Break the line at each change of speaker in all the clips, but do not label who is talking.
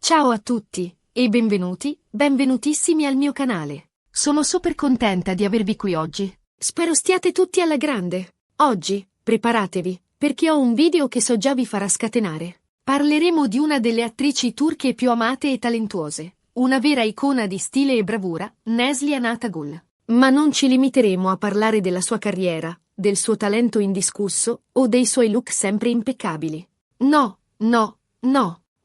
Ciao a tutti, e benvenutissimi al mio canale. Sono super contenta di avervi qui oggi. Spero stiate tutti alla grande. Oggi, preparatevi, perché ho un video che so già vi farà scatenare. Parleremo di una delle attrici turche più amate e talentuose, una vera icona di stile e bravura, Neslihan Atagul. Ma non ci limiteremo a parlare della sua carriera, del suo talento indiscusso o dei suoi look sempre impeccabili. No.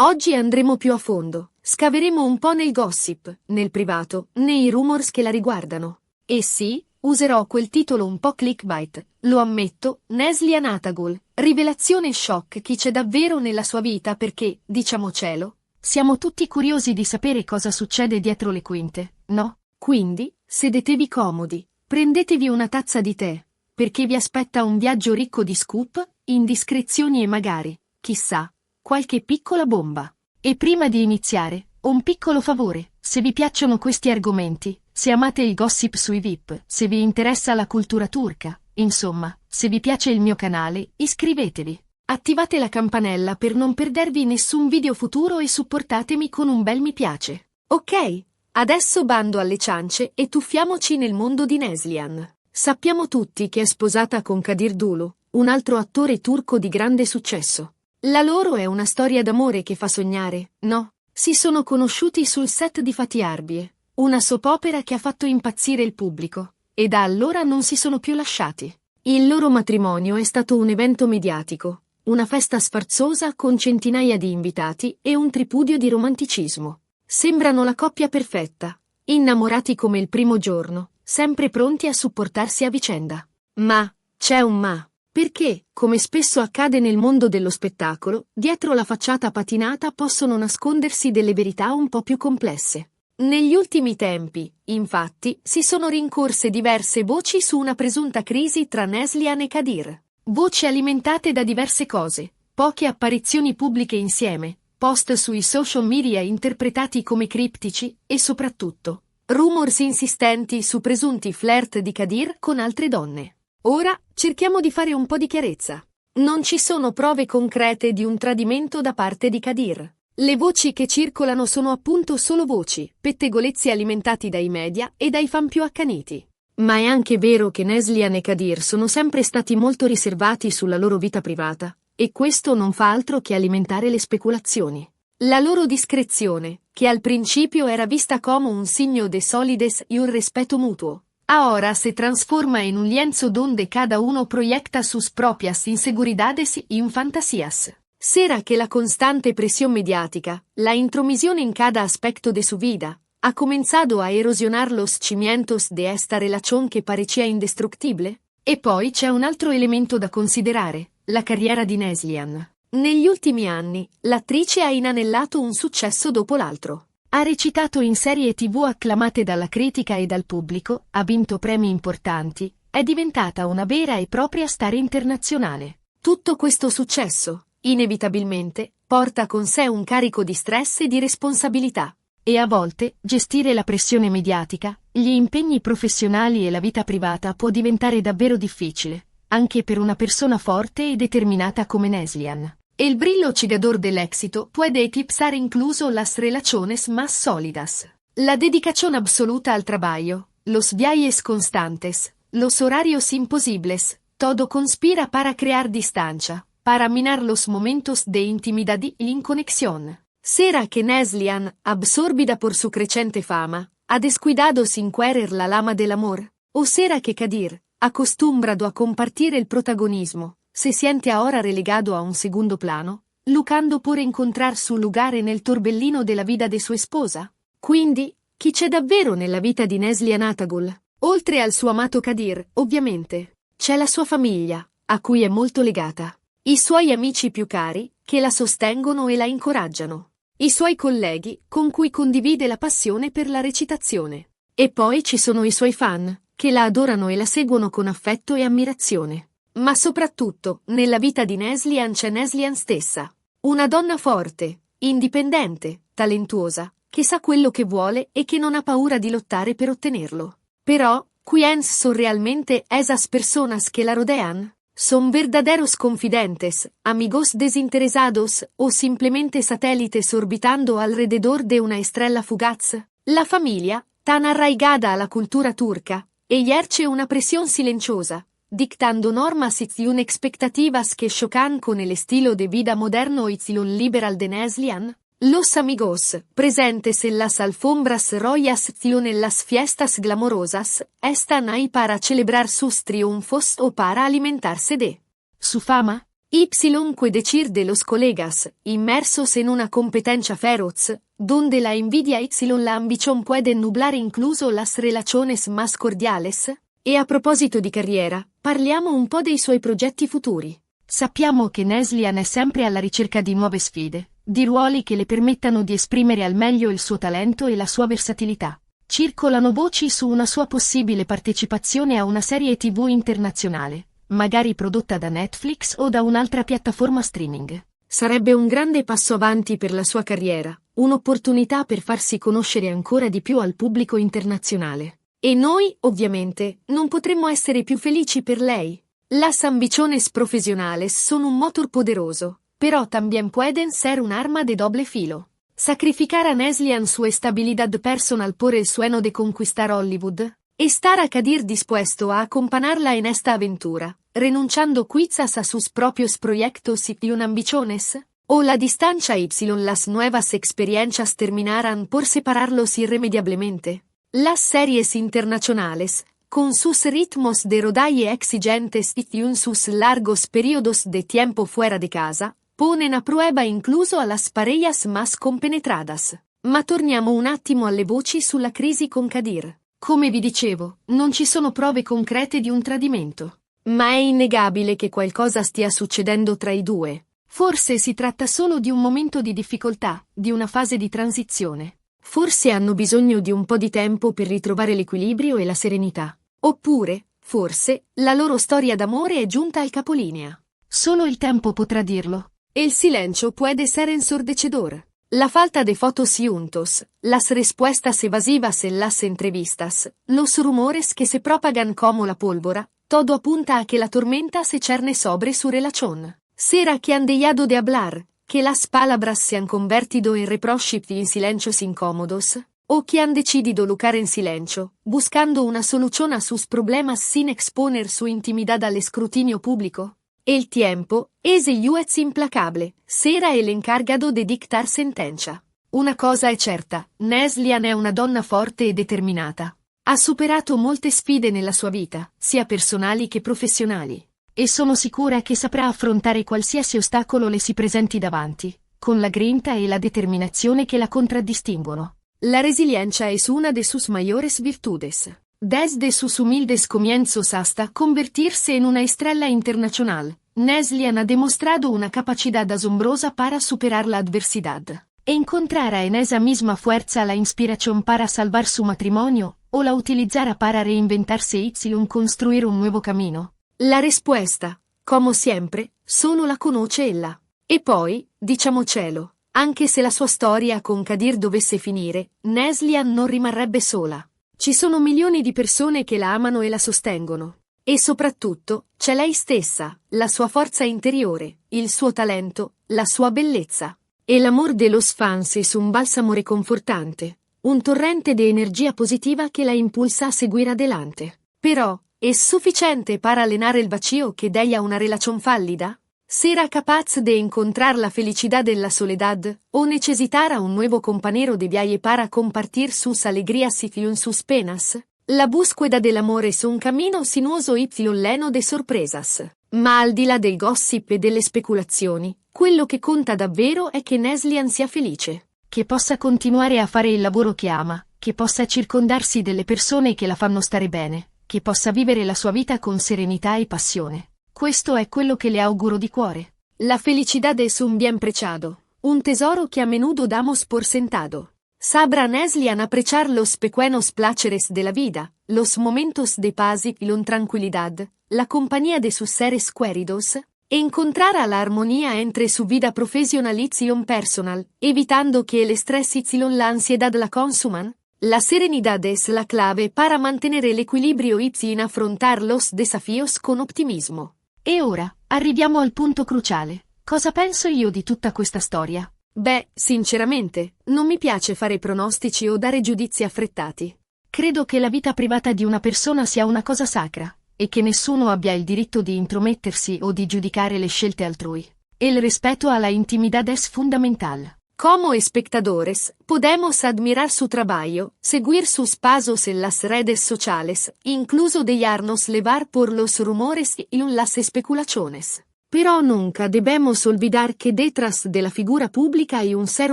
Oggi andremo più a fondo, scaveremo un po' nel gossip, nel privato, nei rumors che la riguardano. E sì, userò quel titolo un po' clickbait, lo ammetto, Neslihan Atagul, rivelazione shock chi c'è davvero nella sua vita perché, diciamocelo, siamo tutti curiosi di sapere cosa succede dietro le quinte, no? Quindi, sedetevi comodi, prendetevi una tazza di tè, perché vi aspetta un viaggio ricco di scoop, indiscrezioni e magari, chissà, qualche piccola bomba. E prima di iniziare, un piccolo favore, se vi piacciono questi argomenti, se amate il gossip sui VIP, se vi interessa la cultura turca, insomma, se vi piace il mio canale, iscrivetevi. Attivate la campanella per non perdervi nessun video futuro e supportatemi con un bel mi piace. Ok, adesso bando alle ciance e tuffiamoci nel mondo di Neslihan. Sappiamo tutti che è sposata con Kadir Dulu, un altro attore turco di grande successo. La loro è una storia d'amore che fa sognare, no? Si sono conosciuti sul set di Fatih Arbiye, una soap opera che ha fatto impazzire il pubblico, e da allora non si sono più lasciati. Il loro matrimonio è stato un evento mediatico, una festa sfarzosa con centinaia di invitati e un tripudio di romanticismo. Sembrano la coppia perfetta, innamorati come il primo giorno, sempre pronti a supportarsi a vicenda. Ma, c'è un ma. Perché, come spesso accade nel mondo dello spettacolo, dietro la facciata patinata possono nascondersi delle verità un po' più complesse. Negli ultimi tempi, infatti, si sono rincorse diverse voci su una presunta crisi tra Neslihan e Kadir. Voci alimentate da diverse cose, poche apparizioni pubbliche insieme, post sui social media interpretati come criptici e soprattutto, rumors insistenti su presunti flirt di Kadir con altre donne. Ora, cerchiamo di fare un po' di chiarezza. Non ci sono prove concrete di un tradimento da parte di Kadir. Le voci che circolano sono appunto solo voci, pettegolezzi alimentati dai media e dai fan più accaniti. Ma è anche vero che Neslihan e Kadir sono sempre stati molto riservati sulla loro vita privata, e questo non fa altro che alimentare le speculazioni. La loro discrezione, che al principio era vista come un signo de solides y un respeto mutuo, ahora se transforma en un lienzo donde cada uno proyecta sus propias inseguridades y fantasías. ¿Será que la constante presión mediática, la intromisión en cada aspecto de su vida, ha comenzado a erosionar los cimientos de esta relación que parecía indestructible? E poi c'è un altro elemento da considerare, la carriera di Neslihan. Negli ultimi anni, l'attrice ha inanellato un successo dopo l'altro. Ha recitato in serie TV acclamate dalla critica e dal pubblico, ha vinto premi importanti, è diventata una vera e propria star internazionale. Tutto questo successo, inevitabilmente, porta con sé un carico di stress e di responsabilità. E a volte, gestire la pressione mediatica, gli impegni professionali e la vita privata può diventare davvero difficile, anche per una persona forte e determinata come Neslihan. El brillo chigador del éxito puede eclipsar incluso las relaciones más sólidas. La dedicación absoluta al trabajo, los viajes constantes, los horarios imposibles, todo conspira para crear distancia, para minar los momentos de intimidad y inconexión. ¿Será que Neslihan, absorbida por su creciente fama, ha descuidado sin querer la lama del amor? ¿O será que Kadir, acostumbrado a compartir el protagonismo, se siente ahora relegado a un segundo plano, lucando por encontrar su lugar nel torbellino della vita de sua sposa? Quindi, chi c'è davvero nella vita di Neslihan Atagul? Oltre al suo amato Kadir, ovviamente, c'è la sua famiglia, a cui è molto legata, i suoi amici più cari, che la sostengono e la incoraggiano, i suoi colleghi, con cui condivide la passione per la recitazione. E poi ci sono i suoi fan, che la adorano e la seguono con affetto e ammirazione. Ma soprattutto, nella vita di Neslihan c'è Neslihan stessa. Una donna forte, indipendente, talentuosa, che sa quello che vuole e che non ha paura di lottare per ottenerlo. Però, ¿quiénes son realmente esas personas que la rodean? ¿Son verdaderos confidentes, amigos desinteresados o simplemente satélites orbitando alrededor de una estrella fugaz? La familia, tan arraigada a la cultura turca, ejerce una presión silenciosa, dictando normas y expectativas que chocan con el estilo de vida moderno y liberal de Neslihan. Los amigos, presentes en las alfombras rojas y en las fiestas glamorosas, están ahí para celebrar sus triunfos o para alimentarse de su fama. Que decir de los colegas, inmersos en una competencia feroz, donde la envidia y la ambición pueden nublar incluso las relaciones más cordiales. E a proposito di carriera, parliamo un po' dei suoi progetti futuri. Sappiamo che Neslihan è sempre alla ricerca di nuove sfide, di ruoli che le permettano di esprimere al meglio il suo talento e la sua versatilità. Circolano voci su una sua possibile partecipazione a una serie TV internazionale, magari prodotta da Netflix o da un'altra piattaforma streaming. Sarebbe un grande passo avanti per la sua carriera, un'opportunità per farsi conoscere ancora di più al pubblico internazionale. E noi, ovviamente, non potremmo essere più felici per lei. Las ambiciones profesionales son un motor poderoso, pero también pueden ser un arma de doble filo. Sacrificar a Neslihan su estabilidad personal por el sueño de conquistar Hollywood. Estar a Kadir dispuesto a acompañarla en esta aventura, renunciando quizás a sus propios proyectos y ambiciones. O la distancia y las nuevas experiencias terminarán por separarlos irremediablemente. Las series internacionales, con sus ritmos de rodaje exigentes y sus largos periodos de tiempo fuera de casa, ponen a prueba incluso a las parejas más compenetradas. Ma torniamo un attimo alle voci sulla crisi con Kadir. Come vi dicevo, non ci sono prove concrete di un tradimento. Ma è innegabile che qualcosa stia succedendo tra i due. Forse si tratta solo di un momento di difficoltà, di una fase di transizione. Forse hanno bisogno di un po' di tempo per ritrovare l'equilibrio e la serenità. Oppure, forse, la loro storia d'amore è giunta al capolinea. Solo il tempo potrà dirlo. El silencio puede ser ensordecedor. La falta de fotos juntos, las respuestas evasivas en las entrevistas, los rumores que se propagan como la pólvora, todo apunta a que la tormenta se cerne sobre su relación. ¿Será que han dejado de hablar? ¿Que las palabras se han convertido en reproches y en silencios incómodos? ¿O que han decidido luchar en silencio, buscando una solución a sus problemas sin exponer su intimidad al escrutinio público? El tiempo es el juez implacable, será el encargado de dictar sentencia. Una cosa è certa, Neslihan è una donna forte e determinata. Ha superato molte sfide nella sua vita, sia personali che professionali. E sono sicura che saprà affrontare qualsiasi ostacolo le si presenti davanti, con la grinta e la determinazione che la contraddistinguono. La resiliencia es una de sus mayores virtudes. Desde sus humildes comienzos hasta convertirse en una estrella internacional, Neslihan ha demostrado una capacidad asombrosa para superar la adversidad. Encontrará en esa misma fuerza la inspiración para salvar su matrimonio, o la utilizará para reinventarse y construir un nuevo camino. La risposta, come sempre, solo la conosce ella. E poi, diciamocelo, anche se la sua storia con Kadir dovesse finire, Neslihan non rimarrebbe sola. Ci sono milioni di persone che la amano e la sostengono. E soprattutto, c'è lei stessa, la sua forza interiore, il suo talento, la sua bellezza. E l'amor de los fans es un bálsamo reconfortante, un torrente de energia positiva che la impulsa a seguire adelante. Però, ¿es suficiente para llenar el vacío que deja una relación fallida? ¿Será capaz de encontrar la felicidad en la soledad, o necesitará un nuevo compañero de viaje para compartir sus alegrías y sus penas? La búsqueda del amor es un camino sinuoso y lleno de sorpresas. Ma al di là del gossip e delle speculazioni, quello che conta davvero è che Neslihan sia felice. Che possa continuare a fare il lavoro che ama, che possa circondarsi delle persone che la fanno stare bene, che possa vivere la sua vita con serenità e passione. Questo è quello che le auguro di cuore. La felicidad es un bien preciado, un tesoro que a menudo damos por sentado. Sabrá Neslihan apreciar los pequeños placeres de la vida, los momentos de paz y tranquilidad, la compañía de sus seres queridos, encontrará la armonía entre su vida profesional y personal, evitando que el estrés y la ansiedad la consuman. La serenidad es la clave para mantener el equilibrio y afrontar los desafíos con optimismo. E ora, arriviamo al punto cruciale. Cosa penso io di tutta questa storia? Beh, sinceramente, non mi piace fare pronostici o dare giudizi affrettati. Credo che la vita privata di una persona sia una cosa sacra, e che nessuno abbia il diritto di intromettersi o di giudicare le scelte altrui. El respeto a la intimidad es fundamental. Como espectadores, podemos admirar su trabajo, seguir sus pasos en las redes sociales, incluso dejarnos levar por los rumores y las especulaciones. Pero nunca debemos olvidar que detrás de la figura pública hay un ser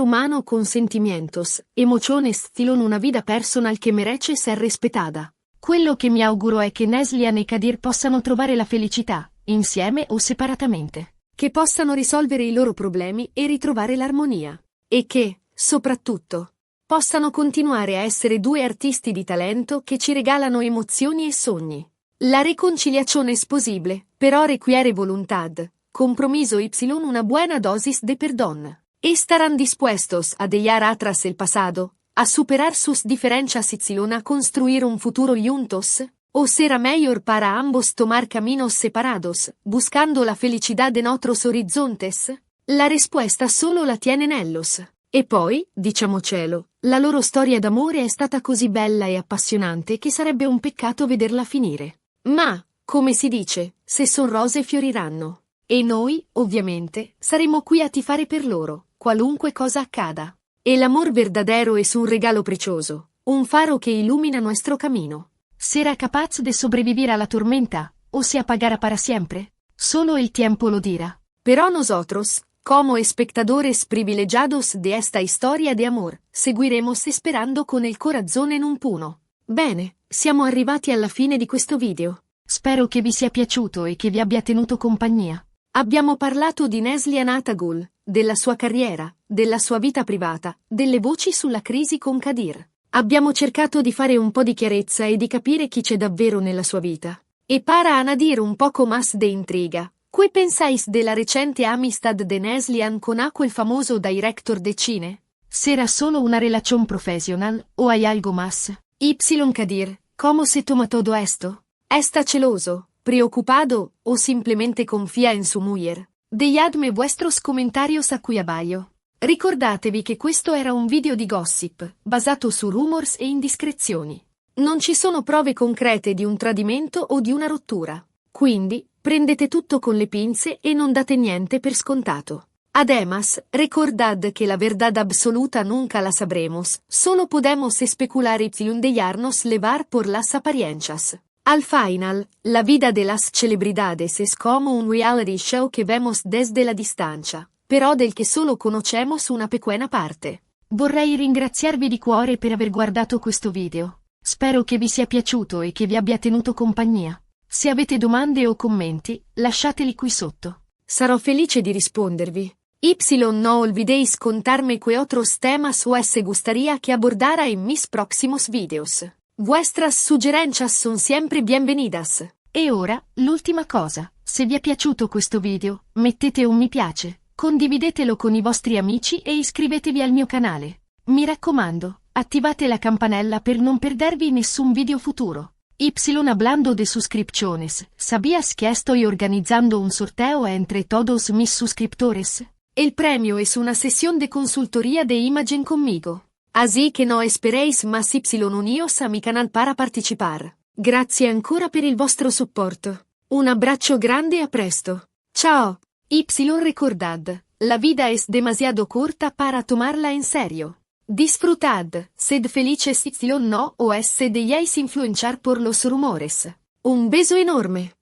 humano con sentimientos, emociones y una vida personal che merece ser respetada. Quello che mi auguro è che Neslihan e Kadir possano trovare la felicità, insieme o separatamente. Che possano risolvere i loro problemi e ritrovare l'armonia. E che, soprattutto, possano continuare a essere due artisti di talento che ci regalano emozioni e sogni. La reconciliazione es posible, però requiere voluntad, compromiso y una buena dosis de perdón. Estarán dispuestos a dejar atrás el pasado, a superar sus diferencias y a construir un futuro juntos? ¿O será mejor para ambos tomar caminos separados, buscando la felicidad en otros horizontes? La risposta solo la tiene Nellos. E poi, diciamocelo, la loro storia d'amore è stata così bella e appassionante che sarebbe un peccato vederla finire. Ma, come si dice, se son rose fioriranno. E noi, ovviamente, saremo qui a tifare per loro, qualunque cosa accada. El amor verdadero es un regalo precioso, un faro que ilumina nuestro camino. ¿Será capaz de sobrevivir a la tormenta, o se apagará para siempre? Solo el tiempo lo dirá. Pero nosotros, como espectadores privilegiados de esta historia de amor, seguiremos esperando con il corazzone in un puno. Bene, siamo arrivati alla fine di questo video. Spero che vi sia piaciuto e che vi abbia tenuto compagnia. Abbiamo parlato di Neslihan Atagul, della sua carriera, della sua vita privata, delle voci sulla crisi con Kadir. Abbiamo cercato di fare un po' di chiarezza e di capire chi c'è davvero nella sua vita. E para añadir un poco más de intriga, ¿qué pensáis de la recente amistad de Neslihan con el famoso director de cine? ¿Será solo una relación profesional o hay algo más? Y Kadir, ¿cómo se toma todo esto? ¿Está celoso, preocupado o simplemente confía en su mujer? Dejadme vuestros comentarios qui abajo. Ricordatevi che questo era un video di gossip, basato su rumors e indiscrezioni. Non ci sono prove concrete di un tradimento o di una rottura. Quindi, prendete tutto con le pinze e non date niente per scontato. Además, recordad que la verdad absoluta nunca la sabremos, solo podemos especular y dejarnos levar por las apariencias. Al final, la vida de las celebridades es como un reality show que vemos desde la distancia, però del che solo conoscemos una pequeña parte. Vorrei ringraziarvi di cuore per aver guardato questo video. Spero che vi sia piaciuto e che vi abbia tenuto compagnia. Se avete domande o commenti, lasciateli qui sotto. Sarò felice di rispondervi. No olvidéis contarme qué otros temas os gustaría que abordara en mis próximos videos. Vuestras sugerencias son siempre bienvenidas. E ora, l'ultima cosa, se vi è piaciuto questo video, mettete un mi piace, condividetelo con i vostri amici e iscrivetevi al mio canale. Mi raccomando, attivate la campanella per non perdervi nessun video futuro. Hablando de suscripciones, ¿sabías que estoy organizando un sorteo entre todos mis suscriptores? El premio es una sesión de consultoría de imagen conmigo. Así que no esperéis más unidos a mi canal para participar. Grazie ancora per il vostro supporto. Un abbraccio grande e a presto. Ciao. Recordad, la vida es demasiado corta para tomarla en serio. Disfrutad, sed felices no os dejéis influenciar por los rumores. Un beso enorme.